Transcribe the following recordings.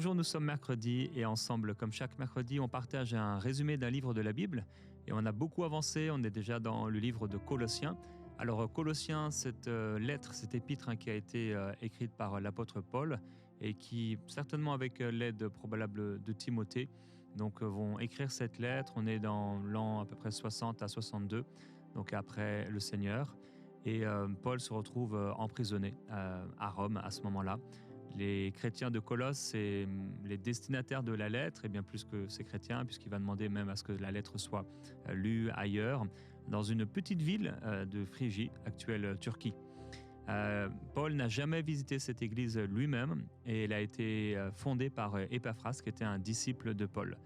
Bonjour, nous sommes mercredi et ensemble, comme chaque mercredi, on partage un résumé d'un livre de la Bible et on a beaucoup avancé, on est déjà dans le livre de Colossiens. Alors Colossiens, cette lettre, cette épître qui a été écrite par l'apôtre Paul et qui, certainement avec l'aide probable de Timothée, donc vont écrire cette lettre. On est dans l'an à peu près 60 à 62, donc après le Seigneur. Et Paul se retrouve emprisonné à Rome à ce moment-là. Les chrétiens de Colosse, c'est les destinataires de la lettre, et bien plus que ces chrétiens, puisqu'il va demander même à ce que la lettre soit lue ailleurs, dans une petite ville de Phrygie, actuelle Turquie. Paul n'a jamais visité cette église lui-même, et elle a été fondée par Épaphras, qui était un disciple de Paul.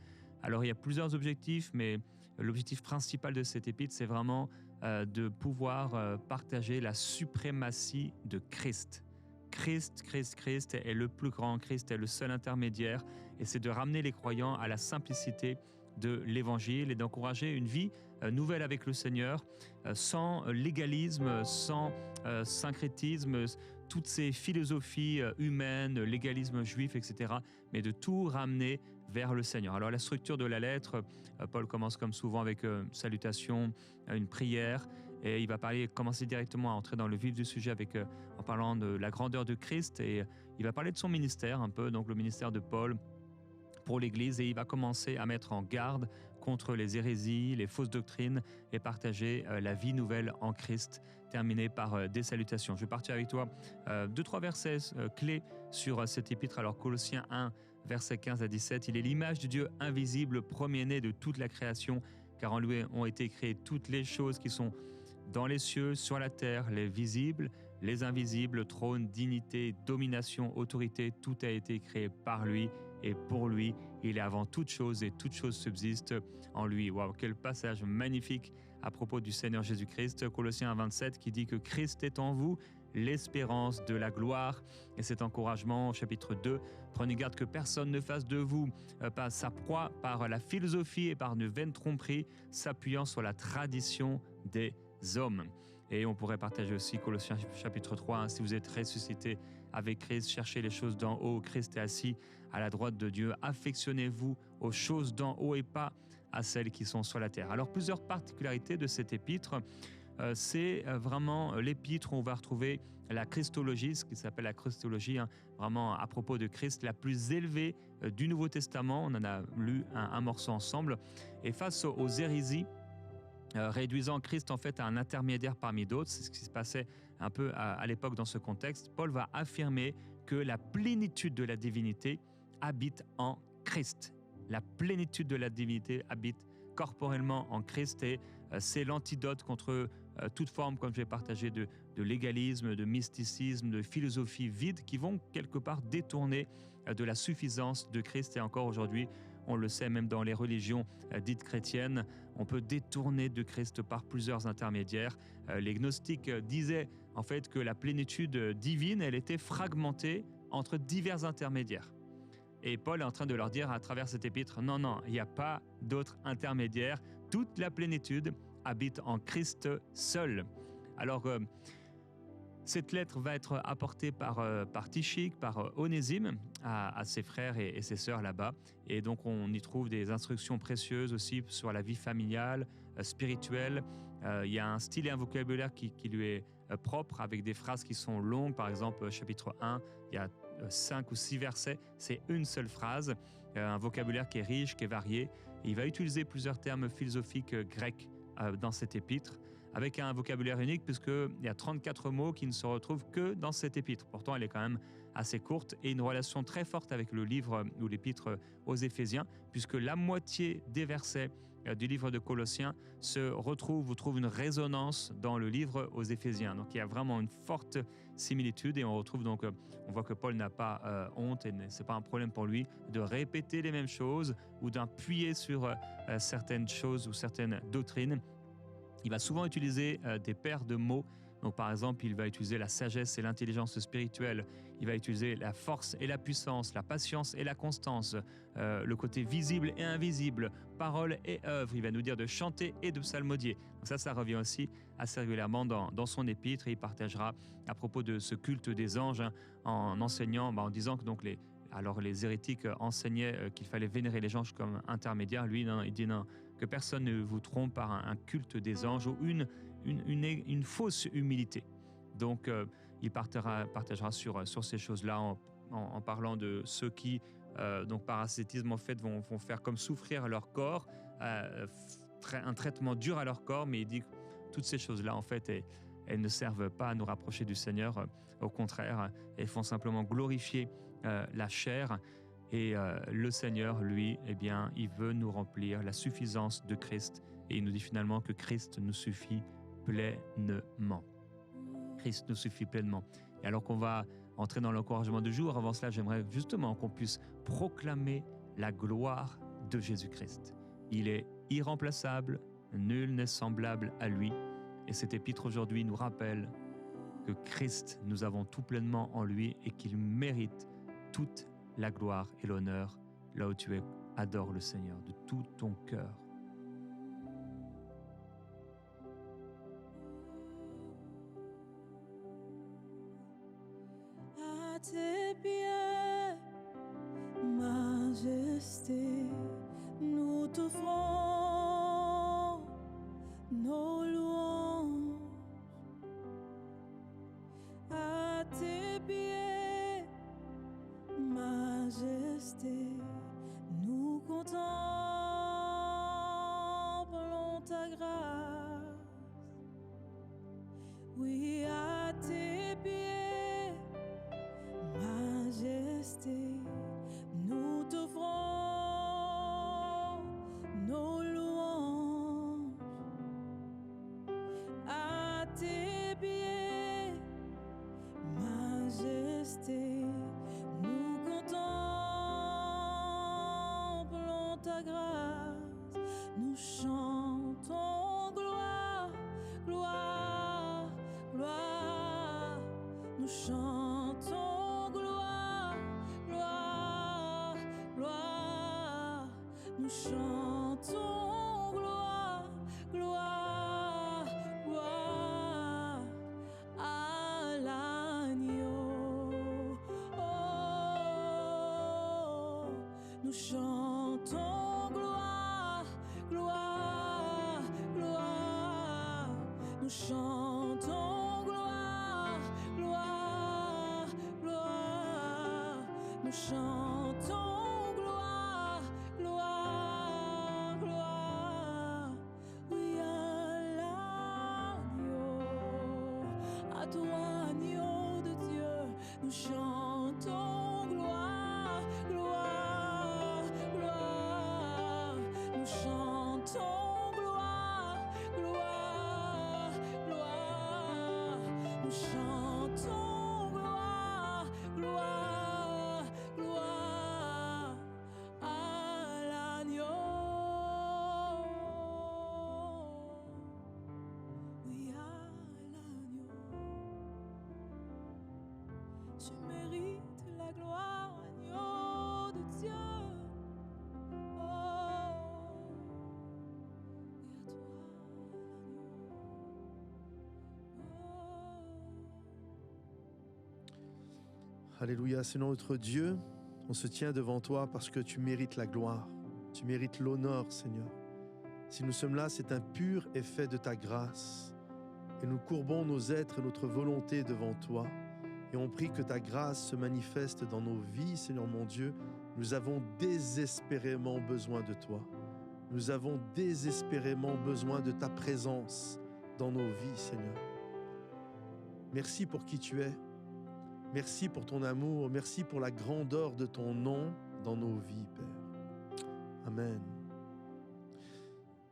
Alors il y a plusieurs objectifs, mais l'objectif principal de cette épître, c'est vraiment de pouvoir partager la suprématie de Christ. Christ est le plus grand, Christ est le seul intermédiaire, et c'est de ramener les croyants à la simplicité de l'évangile et d'encourager une vie nouvelle avec le Seigneur, sans légalisme, sans syncrétisme, toutes ces philosophies humaines, légalisme juif, etc., mais de tout ramener vers le Seigneur. Alors la structure de la lettre, Paul commence comme souvent avec une salutation, une prière, et il va commencer directement à entrer dans le vif du sujet en parlant de la grandeur de Christ, et il va parler de son ministère un peu, donc le ministère de Paul pour l'Église, et il va commencer à mettre en garde contre les hérésies, les fausses doctrines, et partager la vie nouvelle en Christ, terminé par des salutations. Je vais partir avec toi 2-3 versets clés sur cette épître. Alors Colossiens 1, versets 15 à 17, il est l'image du Dieu invisible, premier-né de toute la création, car en lui ont été créées toutes les choses qui sont dans les cieux, sur la terre, les visibles, les invisibles, trône, dignité, domination, autorité, tout a été créé par lui et pour lui. Il est avant toute chose et toute chose subsiste en lui. Waouh, quel passage magnifique à propos du Seigneur Jésus-Christ. Colossiens 1,27 qui dit que Christ est en vous, l'espérance de la gloire. Et cet encouragement, chapitre 2, prenez garde que personne ne fasse de vous pas sa proie par la philosophie et par une vaine tromperie, s'appuyant sur la tradition des hommes. Et on pourrait partager aussi Colossiens chapitre 3, si vous êtes ressuscité avec Christ, cherchez les choses d'en haut, Christ est assis à la droite de Dieu, affectionnez-vous aux choses d'en haut et pas à celles qui sont sur la terre. Alors plusieurs particularités de cette épître. C'est vraiment l'épître où on va retrouver la christologie, ce qui s'appelle la christologie, vraiment à propos de Christ, la plus élevée du Nouveau Testament. On en a lu un morceau ensemble. Et face aux hérésies, réduisant Christ en fait à un intermédiaire parmi d'autres, c'est ce qui se passait un peu à l'époque dans ce contexte, Paul va affirmer que la plénitude de la divinité habite en Christ. La plénitude de la divinité habite corporellement en Christ, et c'est l'antidote contre toute forme, comme je vais partager, de légalisme, de mysticisme, de philosophie vide qui vont quelque part détourner de la suffisance de Christ. Et encore aujourd'hui, on le sait, même dans les religions dites chrétiennes, on peut détourner de Christ par plusieurs intermédiaires. Les gnostiques disaient en fait que la plénitude divine, elle était fragmentée entre divers intermédiaires. Et Paul est en train de leur dire à travers cette épître, non, il n'y a pas d'autre intermédiaire. Toute la plénitude habite en Christ seul. Alors, cette lettre va être apportée par Tychik, par Onésime, à ses frères et ses sœurs là-bas. Et donc, on y trouve des instructions précieuses aussi sur la vie familiale, spirituelle. Il y a un style et un vocabulaire qui lui est propre, avec des phrases qui sont longues. Par exemple, chapitre 1, il y a 5 ou 6 versets, c'est une seule phrase, un vocabulaire qui est riche, qui est varié. Et il va utiliser plusieurs termes philosophiques grecs dans cette épître, avec un vocabulaire unique, puisqu'il y a 34 mots qui ne se retrouvent que dans cette épître. Pourtant, elle est quand même assez courte, et une relation très forte avec le livre ou l'épître aux Éphésiens, puisque la moitié des versets du livre de Colossiens trouve une résonance dans le livre aux Éphésiens. Donc il y a vraiment une forte similitude, et on retrouve donc, on voit que Paul n'a pas honte, et c'est pas un problème pour lui de répéter les mêmes choses ou d'appuyer sur certaines choses ou certaines doctrines. Il va souvent utiliser des paires de mots. Donc, par exemple, il va utiliser la sagesse et l'intelligence spirituelle. Il va utiliser la force et la puissance, la patience et la constance, le côté visible et invisible, parole et œuvre. Il va nous dire de chanter et de psalmodier. Donc ça revient aussi assez régulièrement dans son épître, et il partagera à propos de ce culte des anges, en enseignant, en disant que donc Alors les hérétiques enseignaient qu'il fallait vénérer les anges comme intermédiaires. Lui, non, il dit non, que personne ne vous trompe par un culte des anges ou une fausse humilité. Donc il partagera sur ces choses-là en parlant de ceux qui, donc par ascétisme, en fait, vont faire comme souffrir leur corps, un traitement dur à leur corps, mais il dit que toutes ces choses-là, en fait, elles ne servent pas à nous rapprocher du Seigneur. Au contraire, elles font simplement glorifier la chair. Et le Seigneur, lui, eh bien, il veut nous remplir la suffisance de Christ. Et il nous dit finalement que Christ nous suffit pleinement. Christ nous suffit pleinement. Et alors qu'on va entrer dans l'encouragement du jour, avant cela, j'aimerais justement qu'on puisse proclamer la gloire de Jésus-Christ. Il est irremplaçable, nul n'est semblable à lui. Et cet épître aujourd'hui nous rappelle que Christ, nous avons tout pleinement en lui et qu'il mérite toute la gloire et l'honneur. Là où tu es, adore le Seigneur de tout ton cœur. À tes pieds, Majesté, nous t'offrons nos louanges. À tes pieds, Majesté, nous contemplons ta grâce. Oui, à tes pieds, Majesté, nous t'offrons nos louanges. À tes pieds, Majesté, nous contemplons ta grâce. Nous chantons gloire, gloire, gloire. Nous chantons gloire, gloire, gloire. Nous chantons gloire, gloire, gloire à l'agneau. Oh, nous chantons gloire, gloire, gloire. Nous chantons gloire, gloire, gloire. Nous chantons gloire, gloire, gloire. Oui, à l'agneau, à toi, agneau de Dieu, nous chantons gloire, gloire, gloire. Nous chantons gloire, gloire, gloire. Nous chantons gloire, gloire, gloire à l'agneau. Oui, à l'agneau. Tu mérites la gloire, agneau de Dieu. Oh, oui, à toi, l'agneau. Alléluia, Seigneur notre Dieu, on se tient devant toi parce que tu mérites la gloire, tu mérites l'honneur, Seigneur. Si nous sommes là, c'est un pur effet de ta grâce. Et nous courbons nos êtres et notre volonté devant toi. Et on prie que ta grâce se manifeste dans nos vies, Seigneur mon Dieu. Nous avons désespérément besoin de toi. Nous avons désespérément besoin de ta présence dans nos vies, Seigneur. Merci pour qui tu es. Merci pour ton amour. Merci pour la grandeur de ton nom dans nos vies, Père. Amen.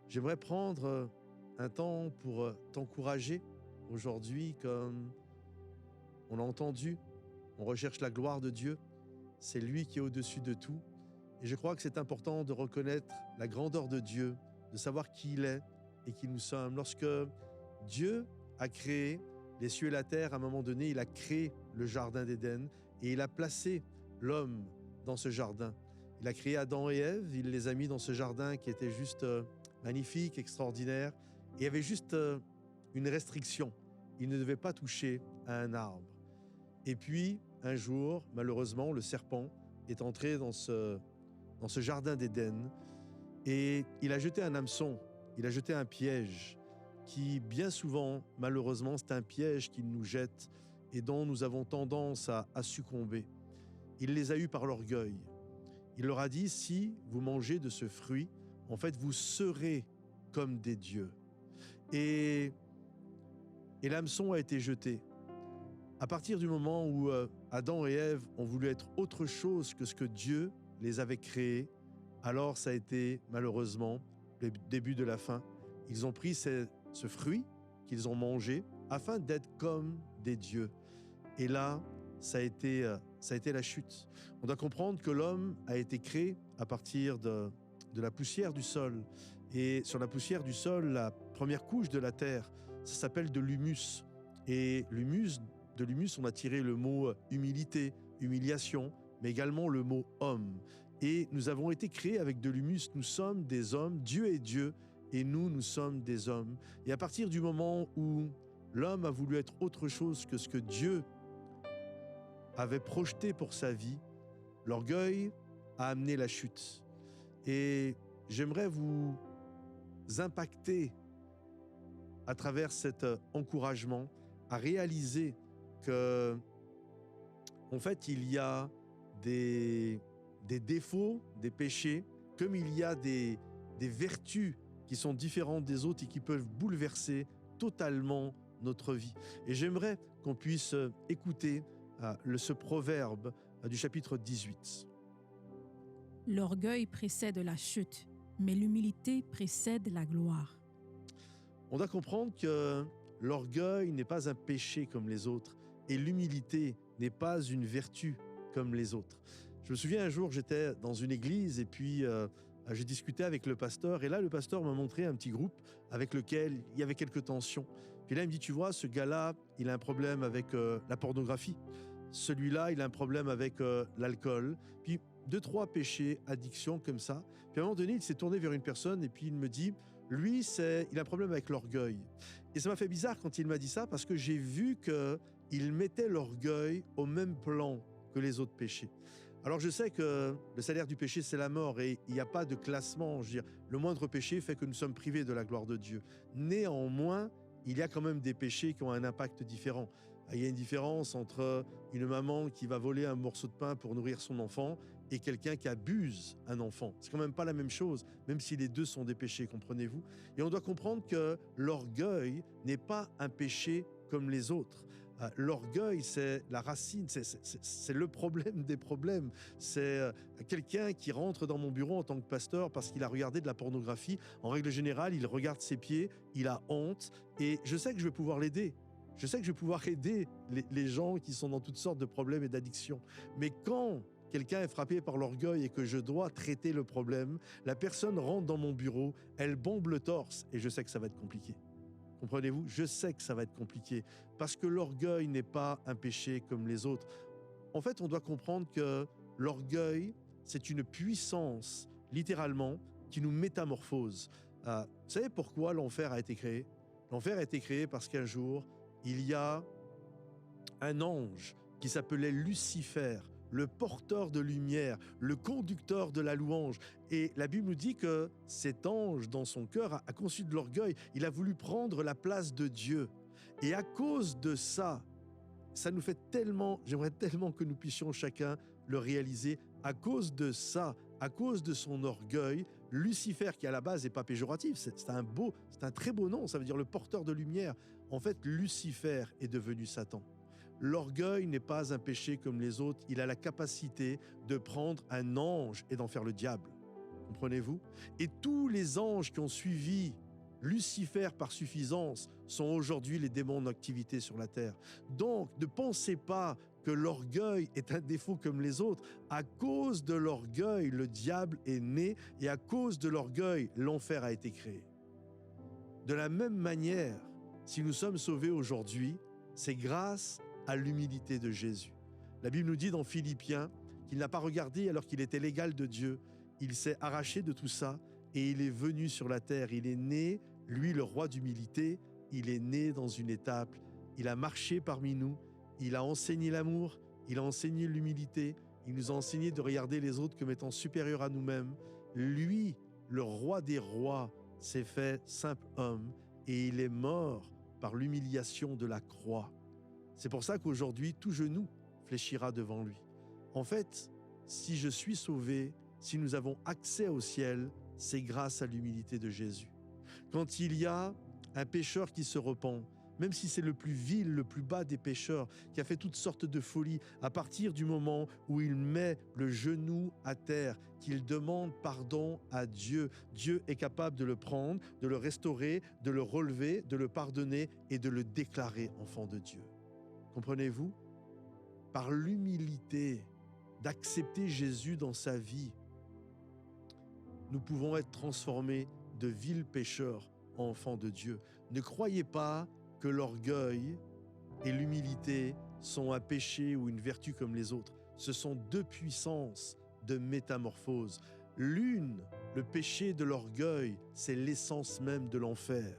J'aimerais prendre un temps pour t'encourager aujourd'hui, comme on l'a entendu. On recherche la gloire de Dieu. C'est lui qui est au-dessus de tout. Et je crois que c'est important de reconnaître la grandeur de Dieu, de savoir qui il est et qui nous sommes. Lorsque Dieu a créé les cieux et la terre, à un moment donné, il a créé le jardin d'Éden et il a placé l'homme dans ce jardin. Il a créé Adam et Ève, il les a mis dans ce jardin qui était juste magnifique, extraordinaire. Et il y avait juste une restriction. Ils ne devaient pas toucher à un arbre. Et puis, un jour, malheureusement, le serpent est entré dans ce jardin d'Éden et il a jeté un hameçon, il a jeté un piège qui, bien souvent, malheureusement, c'est un piège qu'il nous jette et dont nous avons tendance à succomber. Il les a eus par l'orgueil. Il leur a dit, si vous mangez de ce fruit, en fait, vous serez comme des dieux. Et l'hameçon a été jeté. À partir du moment où Adam et Ève ont voulu être autre chose que ce que Dieu les avait créés, alors ça a été malheureusement le début de la fin. Ils ont pris ce fruit qu'ils ont mangé afin d'être comme des dieux. Et là, ça a été la chute. On doit comprendre que l'homme a été créé à partir de la poussière du sol. Et sur la poussière du sol, la première couche de la terre, ça s'appelle de l'humus. Et de l'humus, on a tiré le mot humilité, humiliation, mais également le mot homme. Et nous avons été créés avec de l'humus. Nous sommes des hommes, Dieu est Dieu, et nous sommes des hommes. Et à partir du moment où l'homme a voulu être autre chose que ce que Dieu avait projeté pour sa vie, l'orgueil a amené la chute. Et j'aimerais vous impacter à travers cet encouragement à réaliser que, en fait, il y a des défauts, des péchés, comme il y a des vertus qui sont différentes des autres et qui peuvent bouleverser totalement notre vie. Et j'aimerais qu'on puisse écouter ce proverbe du chapitre 18. L'orgueil précède la chute, mais l'humilité précède la gloire. On doit comprendre que l'orgueil n'est pas un péché comme les autres et l'humilité n'est pas une vertu comme les autres. Je me souviens un jour, j'étais dans une église et puis j'ai discuté avec le pasteur et là, le pasteur m'a montré un petit groupe avec lequel il y avait quelques tensions. Puis là, il me dit, tu vois, ce gars-là, il a un problème avec la pornographie. Celui-là, il a un problème avec l'alcool. Puis 2-3 péchés, addictions comme ça. Puis à un moment donné, il s'est tourné vers une personne et puis il me dit, lui, il a un problème avec l'orgueil. Et ça m'a fait bizarre quand il m'a dit ça parce que j'ai vu qu'il mettait l'orgueil au même plan que les autres péchés. Alors je sais que le salaire du péché, c'est la mort et il n'y a pas de classement. Je veux dire, le moindre péché fait que nous sommes privés de la gloire de Dieu. Néanmoins, il y a quand même des péchés qui ont un impact différent. Il y a une différence entre une maman qui va voler un morceau de pain pour nourrir son enfant et quelqu'un qui abuse un enfant. C'est quand même pas la même chose, même si les deux sont des péchés, comprenez-vous? Et on doit comprendre que l'orgueil n'est pas un péché comme les autres. L'orgueil, c'est la racine, c'est le problème des problèmes. C'est quelqu'un qui rentre dans mon bureau en tant que pasteur parce qu'il a regardé de la pornographie. En règle générale, il regarde ses pieds, il a honte et je sais que je vais pouvoir l'aider. Je sais que je vais pouvoir aider les gens qui sont dans toutes sortes de problèmes et d'addictions. Mais quand quelqu'un est frappé par l'orgueil et que je dois traiter le problème, la personne rentre dans mon bureau, elle bombe le torse et je sais que ça va être compliqué. Comprenez-vous? Je sais que ça va être compliqué parce que l'orgueil n'est pas un péché comme les autres. En fait, on doit comprendre que l'orgueil, c'est une puissance, littéralement, qui nous métamorphose. Vous savez pourquoi l'enfer a été créé? L'enfer a été créé parce qu'un jour, il y a un ange qui s'appelait Lucifer, le porteur de lumière, le conducteur de la louange. Et la Bible nous dit que cet ange, dans son cœur, a conçu de l'orgueil. Il a voulu prendre la place de Dieu. Et à cause de ça, ça nous fait tellement, j'aimerais tellement que nous puissions chacun le réaliser. À cause de ça, à cause de son orgueil, Lucifer, qui à la base n'est pas péjoratif, c'est un très beau nom, ça veut dire le porteur de lumière. En fait, Lucifer est devenu Satan. L'orgueil n'est pas un péché comme les autres. Il a la capacité de prendre un ange et d'en faire le diable. Comprenez-vous? Et tous les anges qui ont suivi Lucifer par suffisance sont aujourd'hui les démons en activité sur la terre. Donc, ne pensez pas que l'orgueil est un défaut comme les autres. À cause de l'orgueil, le diable est né et à cause de l'orgueil, l'enfer a été créé. De la même manière, si nous sommes sauvés aujourd'hui, c'est grâce à l'humilité de Jésus. La Bible nous dit dans Philippiens qu'il n'a pas regardé alors qu'il était l'égal de Dieu. Il s'est arraché de tout ça et il est venu sur la terre. Il est né, lui le roi d'humilité, il est né dans une étape. Il a marché parmi nous, il a enseigné l'amour, il a enseigné l'humilité, Il nous a enseigné de regarder les autres comme étant supérieurs à nous-mêmes. Lui, le roi des rois, s'est fait simple homme et il est mort par l'humiliation de la croix. C'est pour ça qu'aujourd'hui, tout genou fléchira devant lui. En fait, si je suis sauvé, si nous avons accès au ciel, c'est grâce à l'humilité de Jésus. Quand il y a un pécheur qui se repent, même si c'est le plus vil, le plus bas des pécheurs, qui a fait toutes sortes de folies, à partir du moment où il met le genou à terre, qu'il demande pardon à Dieu, Dieu est capable de le prendre, de le restaurer, de le relever, de le pardonner et de le déclarer enfant de Dieu. Comprenez-vous? Par l'humilité d'accepter Jésus dans sa vie, nous pouvons être transformés de vils pécheurs en enfants de Dieu. Ne croyez pas que l'orgueil et l'humilité sont un péché ou une vertu comme les autres. Ce sont deux puissances de métamorphose. L'une, le péché de l'orgueil, c'est l'essence même de l'enfer,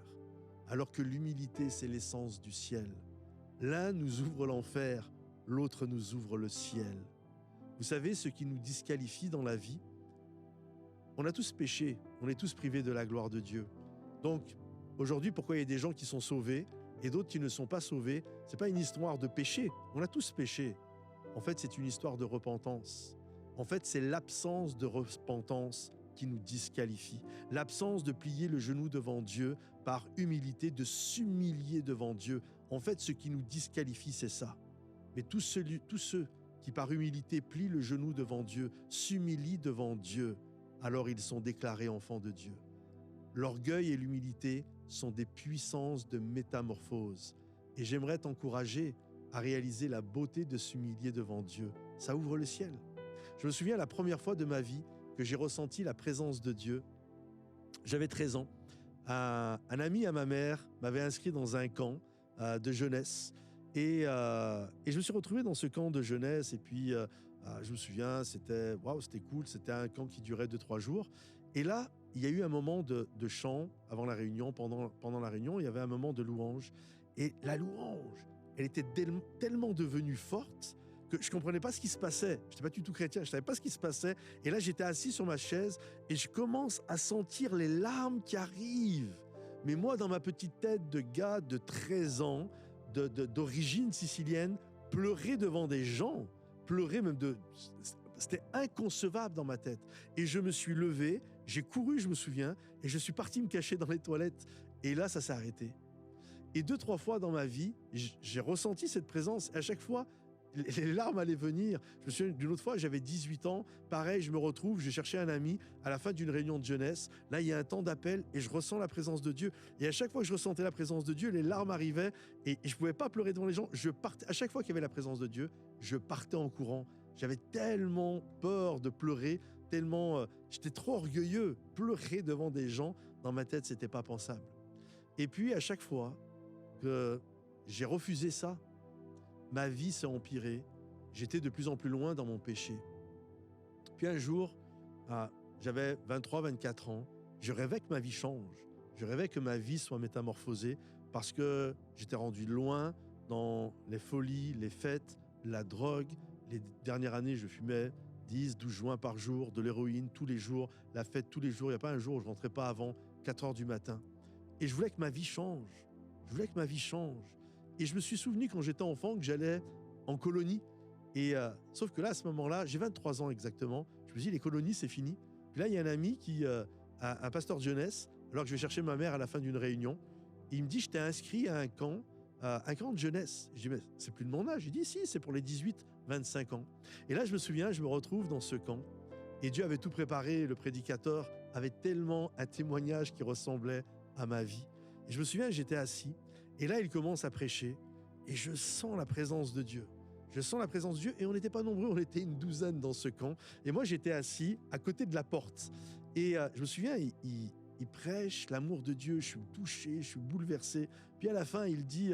alors que l'humilité, c'est l'essence du ciel. L'un nous ouvre l'enfer, l'autre nous ouvre le ciel. Vous savez ce qui nous disqualifie dans la vie? On a tous péché, on est tous privés de la gloire de Dieu. Donc, aujourd'hui, pourquoi il y a des gens qui sont sauvés et d'autres qui ne sont pas sauvés? Ce n'est pas une histoire de péché, on a tous péché. En fait, c'est une histoire de repentance. En fait, c'est l'absence de repentance qui nous disqualifie. L'absence de plier le genou devant Dieu par humilité, de s'humilier devant Dieu. En fait, ce qui nous disqualifie, c'est ça. Mais tous ceux qui par humilité plient le genou devant Dieu, s'humilient devant Dieu, alors ils sont déclarés enfants de Dieu. L'orgueil et l'humilité sont des puissances de métamorphose. Et j'aimerais t'encourager à réaliser la beauté de s'humilier devant Dieu. Ça ouvre le ciel. Je me souviens la première fois de ma vie que j'ai ressenti la présence de Dieu. J'avais 13 ans. Un ami à ma mère m'avait inscrit dans un camp de jeunesse. Et je me suis retrouvé dans ce camp de jeunesse. Et puis, je me souviens, c'était cool. C'était un camp qui durait 2-3 jours. Et là, il y a eu un moment de chant avant la réunion. Pendant la réunion, il y avait un moment de louange. Et la louange, elle était tellement devenue forte que je ne comprenais pas ce qui se passait. Je n'étais pas du tout chrétien, je ne savais pas ce qui se passait. Et là, j'étais assis sur ma chaise et je commence à sentir les larmes qui arrivent. Mais moi, dans ma petite tête de gars de 13 ans, d'origine sicilienne, pleurer devant des gens, pleurer même c'était inconcevable dans ma tête. Et je me suis levé, j'ai couru, je me souviens, et je suis parti me cacher dans les toilettes. Et là, ça s'est arrêté. Et 2-3 fois dans ma vie, j'ai ressenti cette présence. Et à chaque fois, les larmes allaient venir. Je me souviens d'une autre fois, j'avais 18 ans. Pareil, je me retrouve, je cherchais un ami à la fin d'une réunion de jeunesse. Là, il y a un temps d'appel et je ressens la présence de Dieu. Et à chaque fois que je ressentais la présence de Dieu, les larmes arrivaient et je ne pouvais pas pleurer devant les gens. À chaque fois qu'il y avait la présence de Dieu, je partais en courant. J'avais tellement peur de pleurer, tellement j'étais trop orgueilleux. Pleurer devant des gens, dans ma tête, c'était pas pensable. Et puis, à chaque fois que j'ai refusé ça, ma vie s'est empirée. J'étais de plus en plus loin dans mon péché. Puis un jour, j'avais 23-24 ans. Je rêvais que ma vie change. Je rêvais que ma vie soit métamorphosée parce que j'étais rendu loin dans les folies, les fêtes, la drogue. Les dernières années, je fumais 10-12 joints par jour, de l'héroïne tous les jours, la fête tous les jours. Il n'y a pas un jour où je ne rentrais pas avant 4 heures du matin. Et je voulais que ma vie change. Je voulais que ma vie change. Et je me suis souvenu quand j'étais enfant que j'allais en colonie. Et sauf que là, à ce moment-là, j'ai 23 ans exactement. Je me suis dit, les colonies, c'est fini. Puis là, il y a un ami un pasteur de jeunesse, alors que je vais chercher ma mère à la fin d'une réunion. Et il me dit, je t'ai inscrit à un camp de jeunesse. Je dis, mais c'est plus de mon âge. Il dit, si, c'est pour les 18-25 ans. Et là, je me souviens, je me retrouve dans ce camp. Et Dieu avait tout préparé. Le prédicateur avait tellement un témoignage qui ressemblait à ma vie. Et je me souviens, j'étais assis. Et là, il commence à prêcher et je sens la présence de Dieu. Je sens la présence de Dieu et on n'était pas nombreux, on était une douzaine dans ce camp. Et moi, j'étais assis à côté de la porte. Et je me souviens, il prêche l'amour de Dieu, je suis touché, je suis bouleversé. Puis à la fin, il dit,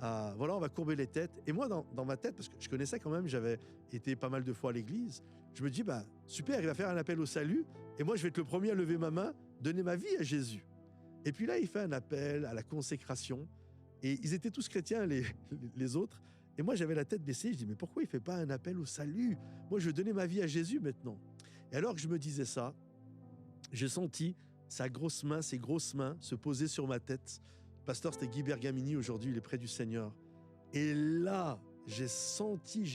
voilà, on va courber les têtes. Et moi, dans ma tête, parce que je connaissais quand même, j'avais été pas mal de fois à l'église, je me dis, super, il va faire un appel au salut. Et moi, je vais être le premier à lever ma main, donner ma vie à Jésus. Et puis là, il fait un appel à la consécration. Et ils étaient tous chrétiens, les autres. Et moi, j'avais la tête baissée. Je dis, mais pourquoi il ne fait pas un appel au salut? Moi, je veux donner ma vie à Jésus maintenant. Et alors que je me disais ça, j'ai senti ses grosses mains se poser sur ma tête. Le pasteur, c'était Guy Bergamini. Aujourd'hui, il est près du Seigneur. Et là, j'ai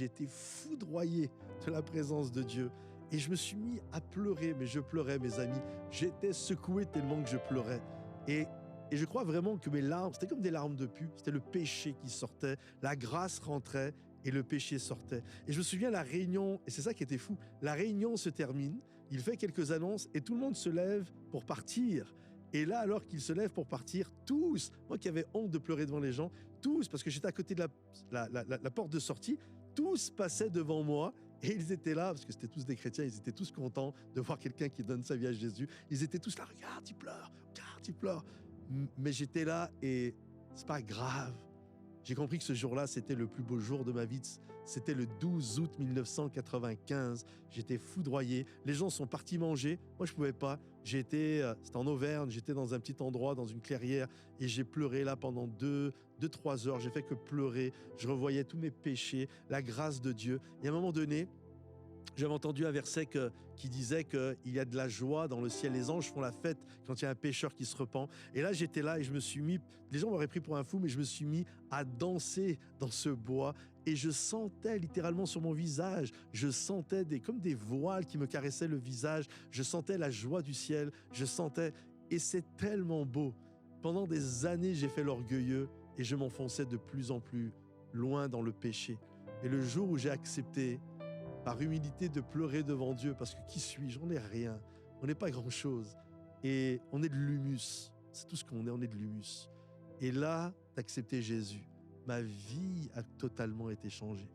été foudroyé de la présence de Dieu. Et je me suis mis à pleurer, mais je pleurais, mes amis. J'étais secoué tellement que je pleurais. Et je crois vraiment que mes larmes, c'était comme des larmes de pu. C'était le péché qui sortait, la grâce rentrait et le péché sortait. Et je me souviens, la réunion, et c'est ça qui était fou, la réunion se termine, il fait quelques annonces et tout le monde se lève pour partir. Et là, alors qu'ils se lèvent pour partir, tous, moi qui avais honte de pleurer devant les gens, tous, parce que j'étais à côté de la porte de sortie, tous passaient devant moi. Et ils étaient là, parce que c'était tous des chrétiens, ils étaient tous contents de voir quelqu'un qui donne sa vie à Jésus. Ils étaient tous là, regarde, il pleure. Mais j'étais là et c'est pas grave. J'ai compris que ce jour-là, c'était le plus beau jour de ma vie. C'était le 12 août 1995. J'étais foudroyé. Les gens sont partis manger. Moi, je pouvais pas. C'était en Auvergne. J'étais dans un petit endroit, dans une clairière. Et j'ai pleuré là pendant 2-3 heures. J'ai fait que pleurer. Je revoyais tous mes péchés, la grâce de Dieu. Et à un moment donné, j'avais entendu un verset qui disait qu'il y a de la joie dans le ciel. Les anges font la fête quand il y a un pécheur qui se repent. Et là, j'étais là et je me suis mis, les gens m'auraient pris pour un fou, mais je me suis mis à danser dans ce bois. Et je sentais littéralement sur mon visage, je sentais comme des voiles qui me caressaient le visage. Je sentais la joie du ciel, et c'est tellement beau. Pendant des années, j'ai fait l'orgueilleux et je m'enfonçais de plus en plus loin dans le péché. Et le jour où j'ai accepté, par humilité, de pleurer devant Dieu, parce que qui suis-je? On n'est rien, on n'est pas grand-chose. Et on est de l'humus, c'est tout ce qu'on est, on est de l'humus. Et là, d'accepter Jésus, ma vie a totalement été changée.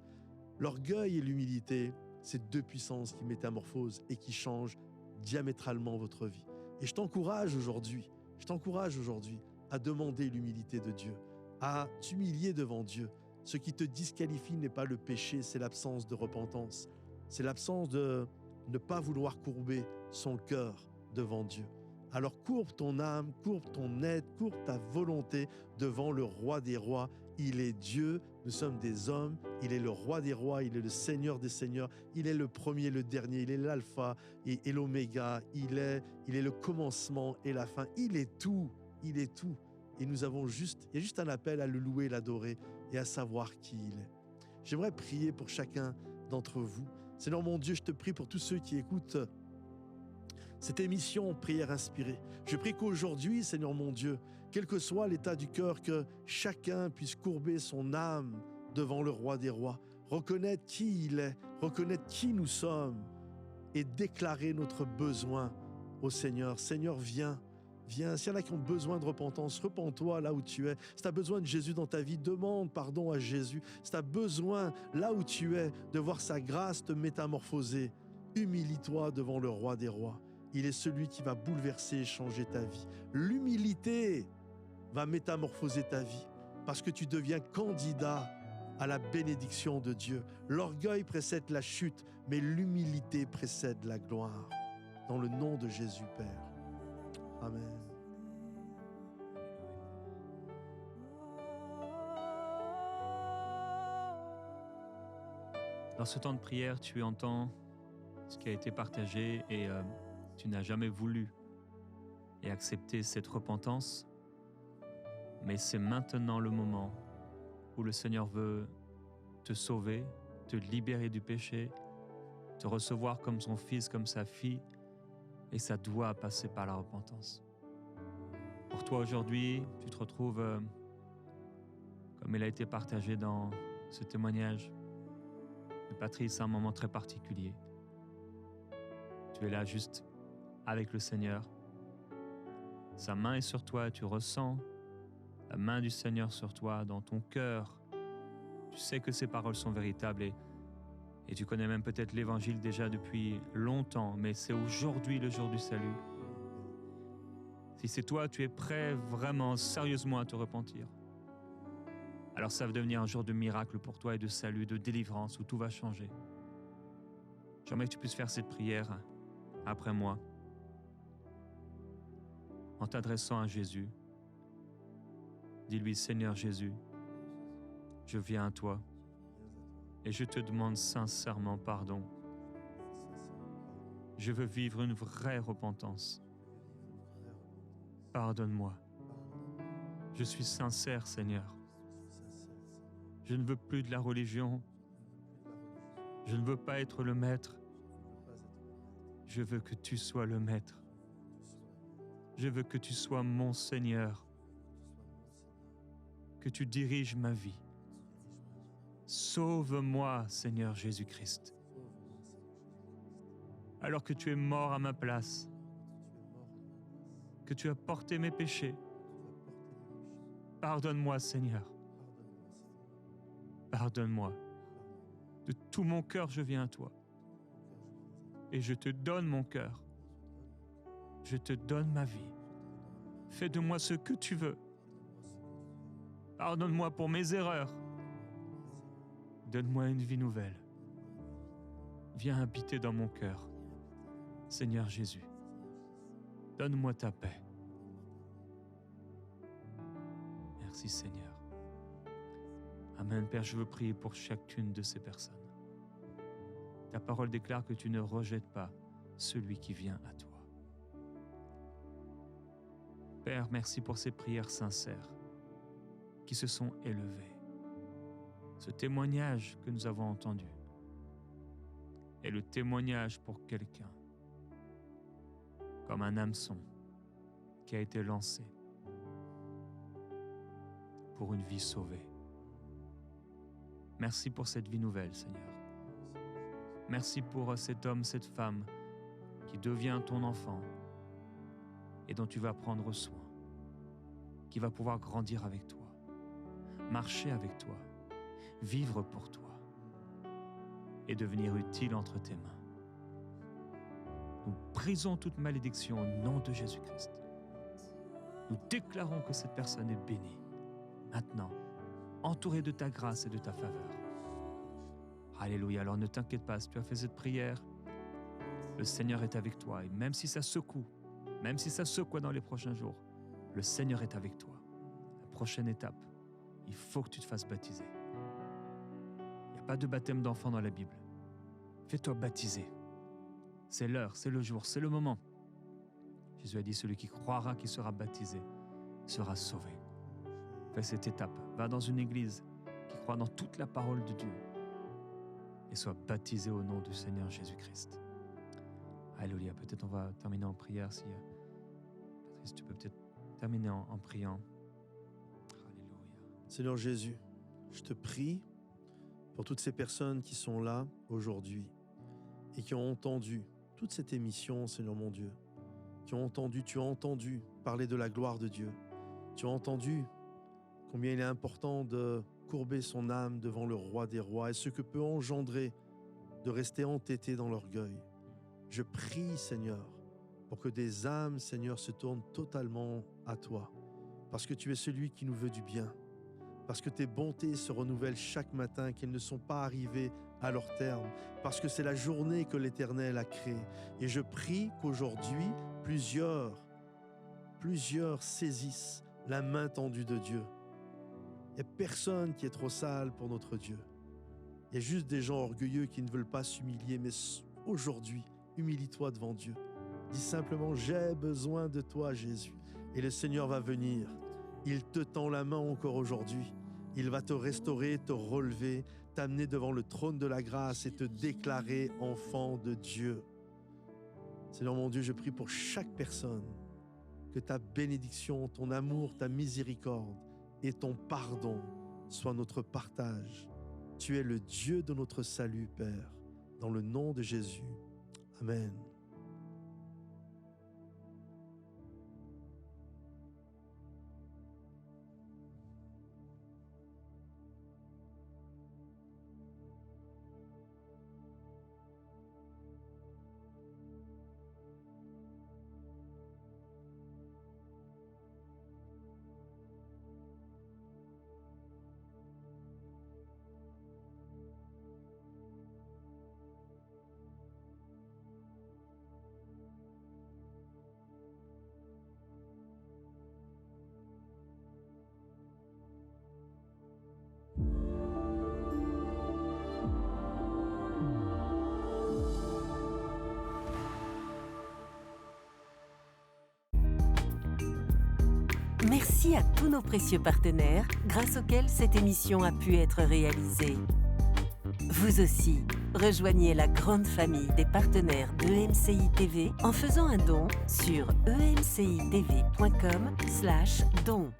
L'orgueil et l'humilité, c'est deux puissances qui métamorphosent et qui changent diamétralement votre vie. Et je t'encourage aujourd'hui à demander l'humilité de Dieu, à t'humilier devant Dieu. Ce qui te disqualifie n'est pas le péché, c'est l'absence de repentance. C'est l'absence de ne pas vouloir courber son cœur devant Dieu. Alors courbe ton âme, courbe ton être, courbe ta volonté devant le roi des rois. Il est Dieu, nous sommes des hommes, il est le roi des rois, il est le Seigneur des seigneurs, il est le premier, le dernier, il est l'alpha et l'oméga, il est le commencement et la fin, il est tout. Et il y a juste un appel à le louer, l'adorer et à savoir qui il est. J'aimerais prier pour chacun d'entre vous. Seigneur mon Dieu, je te prie pour tous ceux qui écoutent cette émission Prière inspirée. Je prie qu'aujourd'hui, Seigneur mon Dieu, quel que soit l'état du cœur, que chacun puisse courber son âme devant le roi des rois, reconnaître qui il est, reconnaître qui nous sommes et déclarer notre besoin au Seigneur. Seigneur, viens. Viens, s'il y en a qui ont besoin de repentance, repens-toi là où tu es. Si tu as besoin de Jésus dans ta vie, demande pardon à Jésus. Si tu as besoin, là où tu es, de voir sa grâce te métamorphoser, humilie-toi devant le roi des rois. Il est celui qui va bouleverser et changer ta vie. L'humilité va métamorphoser ta vie parce que tu deviens candidat à la bénédiction de Dieu. L'orgueil précède la chute, mais l'humilité précède la gloire. Dans le nom de Jésus, Père. Amen. Dans ce temps de prière, tu entends ce qui a été partagé et tu n'as jamais voulu et accepté cette repentance. Mais c'est maintenant le moment où le Seigneur veut te sauver, te libérer du péché, te recevoir comme son fils, comme sa fille. Et ça doit passer par la repentance. Pour toi aujourd'hui, tu te retrouves, comme il a été partagé dans ce témoignage de Patrice, à un moment très particulier. Tu es là juste avec le Seigneur. Sa main est sur toi, tu ressens la main du Seigneur sur toi, dans ton cœur. Tu sais que ces paroles sont véritables et tu connais même peut-être l'Évangile déjà depuis longtemps, mais c'est aujourd'hui le jour du salut. Si c'est toi, tu es prêt vraiment, sérieusement à te repentir, alors ça va devenir un jour de miracle pour toi et de salut, de délivrance, où tout va changer. J'aimerais que tu puisses faire cette prière après moi, en t'adressant à Jésus. Dis-lui, Seigneur Jésus, je viens à toi Et je te demande sincèrement pardon. Je veux vivre une vraie repentance. Pardonne-moi. Je suis sincère, Seigneur. Je ne veux plus de la religion. Je ne veux pas être le maître. Je veux que tu sois le maître. Je veux que tu sois mon Seigneur. Que tu diriges ma vie. Sauve-moi, Seigneur Jésus-Christ. Alors que tu es mort à ma place, que tu as porté mes péchés, pardonne-moi, Seigneur. Pardonne-moi. De tout mon cœur, je viens à toi. Et je te donne mon cœur. Je te donne ma vie. Fais de moi ce que tu veux. Pardonne-moi pour mes erreurs. Donne-moi une vie nouvelle. Viens habiter dans mon cœur. Seigneur Jésus, donne-moi ta paix. Merci Seigneur. Amen. Père, je veux prier pour chacune de ces personnes. Ta parole déclare que tu ne rejettes pas celui qui vient à toi. Père, merci pour ces prières sincères qui se sont élevées. Ce témoignage que nous avons entendu est le témoignage pour quelqu'un, comme un hameçon qui a été lancé pour une vie sauvée. Merci pour cette vie nouvelle, Seigneur. Merci pour cet homme, cette femme qui devient ton enfant et dont tu vas prendre soin, qui va pouvoir grandir avec toi, marcher avec toi, vivre pour toi et devenir utile entre tes mains. Nous brisons toute malédiction au nom de Jésus-Christ. Nous déclarons que cette personne est bénie, maintenant, entourée de ta grâce et de ta faveur. Alléluia. Alors ne t'inquiète pas, si tu as fait cette prière, le Seigneur est avec toi. Et même si ça secoue, même si ça secoue dans les prochains jours, le Seigneur est avec toi. La prochaine étape, il faut que tu te fasses baptiser. Il n'y a pas de baptême d'enfant dans la Bible. Fais-toi baptiser. C'est l'heure, c'est le jour, c'est le moment. Jésus a dit, celui qui croira, qui sera baptisé, sera sauvé. Fais cette étape. Va dans une église qui croit dans toute la parole de Dieu et sois baptisé au nom du Seigneur Jésus-Christ. Alléluia. Peut-être on va terminer en prière. Si Patrice, tu peux peut-être terminer en priant. Alléluia. Seigneur Jésus, je te prie pour toutes ces personnes qui sont là aujourd'hui et qui ont entendu toute cette émission, Seigneur mon Dieu, tu as entendu parler de la gloire de Dieu. Tu as entendu combien il est important de courber son âme devant le roi des rois et ce que peut engendrer de rester entêté dans l'orgueil. Je prie, Seigneur, pour que des âmes, Seigneur, se tournent totalement à toi, parce que tu es celui qui nous veut du bien, parce que tes bontés se renouvellent chaque matin, qu'elles ne sont pas arrivées à leur terme, parce que c'est la journée que l'Éternel a créée. Et je prie qu'aujourd'hui, plusieurs saisissent la main tendue de Dieu. Il n'y a personne qui est trop sale pour notre Dieu. Il y a juste des gens orgueilleux qui ne veulent pas s'humilier, mais aujourd'hui, humilie-toi devant Dieu. Dis simplement, j'ai besoin de toi, Jésus. Et le Seigneur va venir. Il te tend la main encore aujourd'hui. Il va te restaurer, te relever, t'amener devant le trône de la grâce et te déclarer enfant de Dieu. Seigneur mon Dieu, je prie pour chaque personne que ta bénédiction, ton amour, ta miséricorde et ton pardon soient notre partage. Tu es le Dieu de notre salut, Père, dans le nom de Jésus. Amen. Merci à tous nos précieux partenaires grâce auxquels cette émission a pu être réalisée. Vous aussi, rejoignez la grande famille des partenaires d'EMCI TV en faisant un don sur emcitv.com/don.